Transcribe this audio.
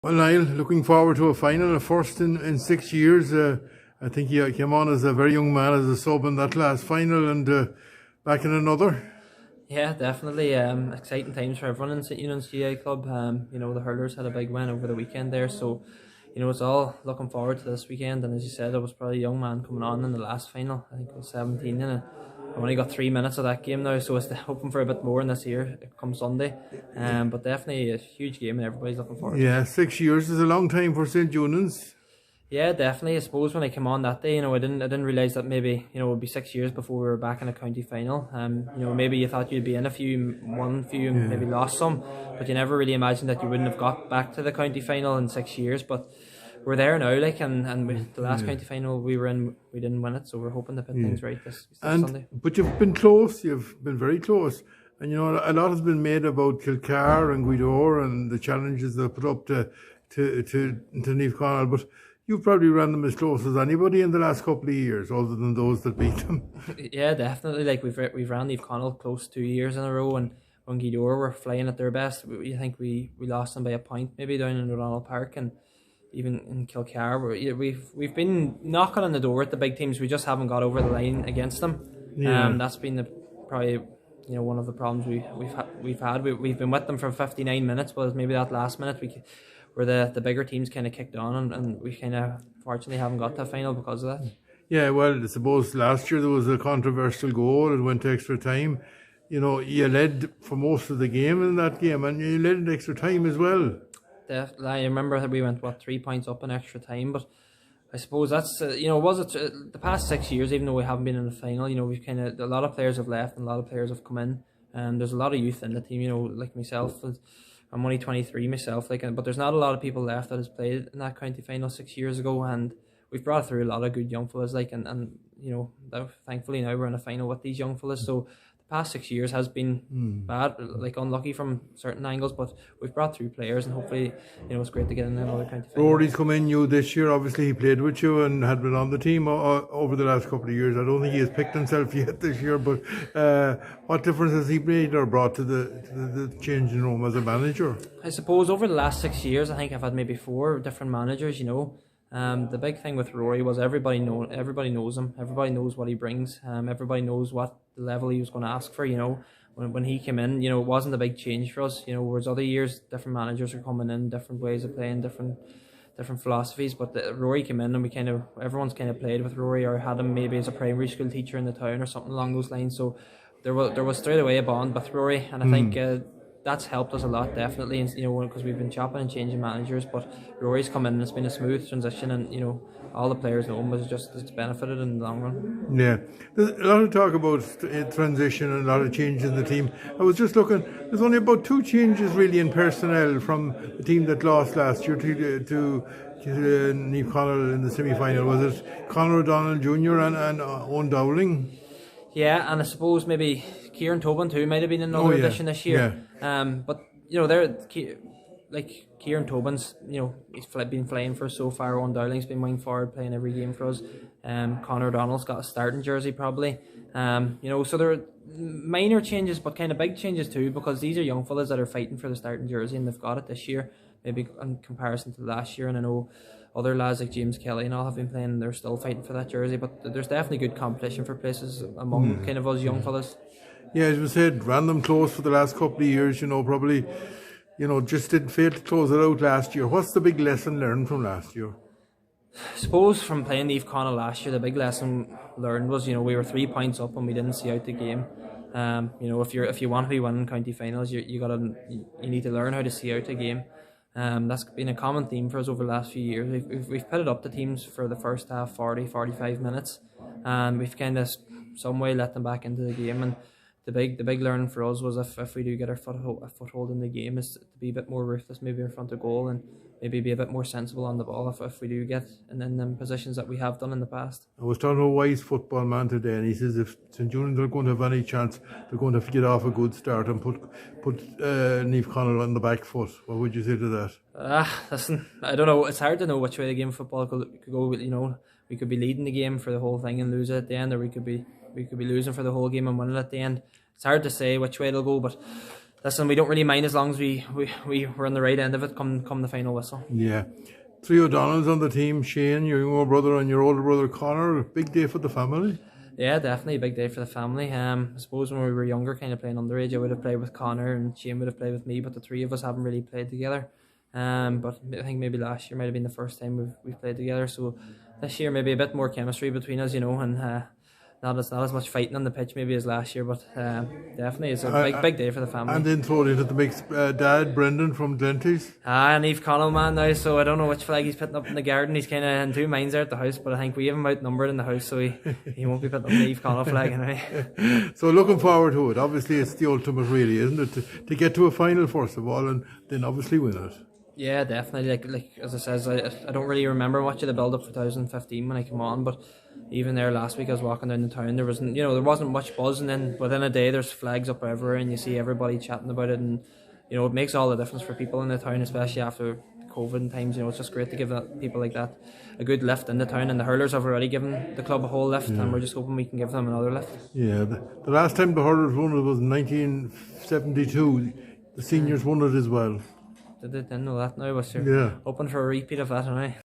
Well, Niall, looking forward to a final, a first in 6 years. I think he came on as a very young man as a sub in that last final and back in another. Yeah, definitely. Exciting times for everyone in St Eunan's GA Club. The hurlers had a big win over the weekend there, so it's all looking forward to this weekend. And as you said, it was probably a young man coming on in the last final. I think it was 17, and I've only got 3 minutes of that game now, so it's hoping for a bit more in this year come Sunday. But definitely a huge game, and everybody's looking forward to it. Yeah, 6 years is a long time for St. Eunan's. Yeah, definitely. I suppose when I came on that day, I didn't realise that maybe it would be 6 years before we were back in a county final. Maybe you thought you'd be in a few, won a few, and maybe lost some, but you never really imagined that you wouldn't have got back to the county final in 6 years. But we're there now, the last county final we were in, we didn't win it, so we're hoping to put things right this Sunday. But you've been close. You've been very close. And a lot has been made about Kilcar and Guidor and the challenges they put up to Niamh Conall, but you've probably ran them as close as anybody in the last couple of years, other than those that beat them. Yeah, definitely. Like we've ran Niamh Conall close 2 years in a row, and when Guidor were flying at their best, I think we lost them by a point maybe down in O'Donnell Park, and even in Kilcar. We've been knocking on the door at the big teams. We just haven't got over the line against them. Yeah. That's been probably one of the problems we've had. We've been with them for 59 minutes, but maybe that last minute where the bigger teams kind of kicked on, and we kind of fortunately haven't got to the final because of that. Yeah, well, I suppose last year there was a controversial goal. It went to extra time. You led for most of the game in that game, and you led in extra time as well. Definitely. I remember that we went 3 points up in extra time, but I suppose that's the past 6 years, even though we haven't been in the final, we've a lot of players have left and a lot of players have come in, and there's a lot of youth in the team. Like myself, I'm only 23 myself, but there's not a lot of people left that has played in that county final 6 years ago, and we've brought through a lot of good young fellas, and thankfully now we're in a final with these young fellas. So past 6 years has been bad, unlucky from certain angles, but we've brought through players, and hopefully it's great to get in another county final. Rory's come in new this year. Obviously he played with you and had been on the team over the last couple of years. I don't think he has picked himself yet this year, but what difference has he made or brought to the changing room as a manager? I suppose over the last 6 years I think I've had maybe 4 different managers. The big thing with Rory was everybody knows him. Everybody knows what he brings. Everybody knows what the level he was going to ask for. When he came in, it wasn't a big change for us. Whereas other years, different managers are coming in, different ways of playing, different philosophies. But Rory came in, and everyone's kind of played with Rory or had him maybe as a primary school teacher in the town or something along those lines. So there was straight away a bond with Rory, and I think that's helped us a lot, definitely, and because we've been chopping and changing managers, but Rory's come in and it's been a smooth transition, and all the players know him, it's benefited in the long run. Yeah, there's a lot of talk about transition and a lot of changes in the team. I was just looking, there's only about 2 changes really in personnel from the team that lost last year to Niamh Conall in the semi-final. Was it Conor O'Donnell Jr. and Owen Dowling? Yeah, and I suppose maybe Kieran Tobin too might have been another addition this year. But Kieran Tobin's, he's been flying for us so far. Owen Dowling's been wing forward, playing every game for us. Conor O'Donnell's got a starting jersey probably. So there are minor changes, but kind of big changes too, because these are young fellas that are fighting for the starting jersey, and they've got it this year, maybe in comparison to last year. And I know other lads like James Kelly and all have been playing, they're still fighting for that jersey, but there's definitely good competition for places among kind of us young fellas. Yeah, as we said, ran them close for the last couple of years, probably, just didn't fail to close it out last year. What's the big lesson learned from last year? I suppose from playing Niamh Conall last year, the big lesson learned was, we were 3 points up and we didn't see out the game. If you want to be winning county finals, you need to learn how to see out a game. That's been a common theme for us over the last few years. We've put it up to teams for the first half, 40-45 minutes, and we've kind of some way let them back into the game. And the big learning for us was if we do get a foothold in the game, is to be a bit more ruthless maybe in front of goal, and maybe be a bit more sensible on the ball if we do get in them positions that we have done in the past. I was talking to a wise football man today, and he says if St Eunan's are going to have any chance, they're going to have to get off a good start and put Niamh Conall on the back foot. What would you say to that? Listen, I don't know. It's hard to know which way the game of football could go. We could be leading the game for the whole thing and lose it at the end, or we could be losing for the whole game and winning at the end. It's hard to say which way it'll go, but listen, we don't really mind as long as we're on the right end of it come the final whistle. Yeah. 3 O'Donnells on the team, Shane, your younger brother and your older brother Connor. Big day for the family. Yeah, definitely a big day for the family. I suppose when we were younger, kind of playing underage, I would have played with Connor and Shane would have played with me, but the three of us haven't really played together. But I think maybe last year might have been the first time we've played together. So this year maybe a bit more chemistry between us, and not as much fighting on the pitch maybe as last year, but definitely it's a big day for the family. And then throw it into the mix, Dad Brendan from Glenties. And Eve Connell man now, so I don't know which flag he's putting up in the garden. He's kind of in two minds there at the house, but I think we have him outnumbered in the house, so he won't be putting up the Eve Connell flag anyway. So looking forward to it. Obviously it's the ultimate really, isn't it? To get to a final first of all and then obviously win it. Yeah, definitely. Like as I says, I don't really remember much of the build up for 2015 when I came on, but even there last week I was walking down the town, there wasn't much buzz, and then within a day there's flags up everywhere and you see everybody chatting about it, and it makes all the difference for people in the town, especially after COVID times. It's just great to give people like that a good lift in the town, and the hurlers have already given the club a whole lift, and we're just hoping we can give them another lift. Yeah, the last time the hurlers won it was in 1972. The seniors won it as well. Didn't know that now, but you're hoping for a repeat of that anyway.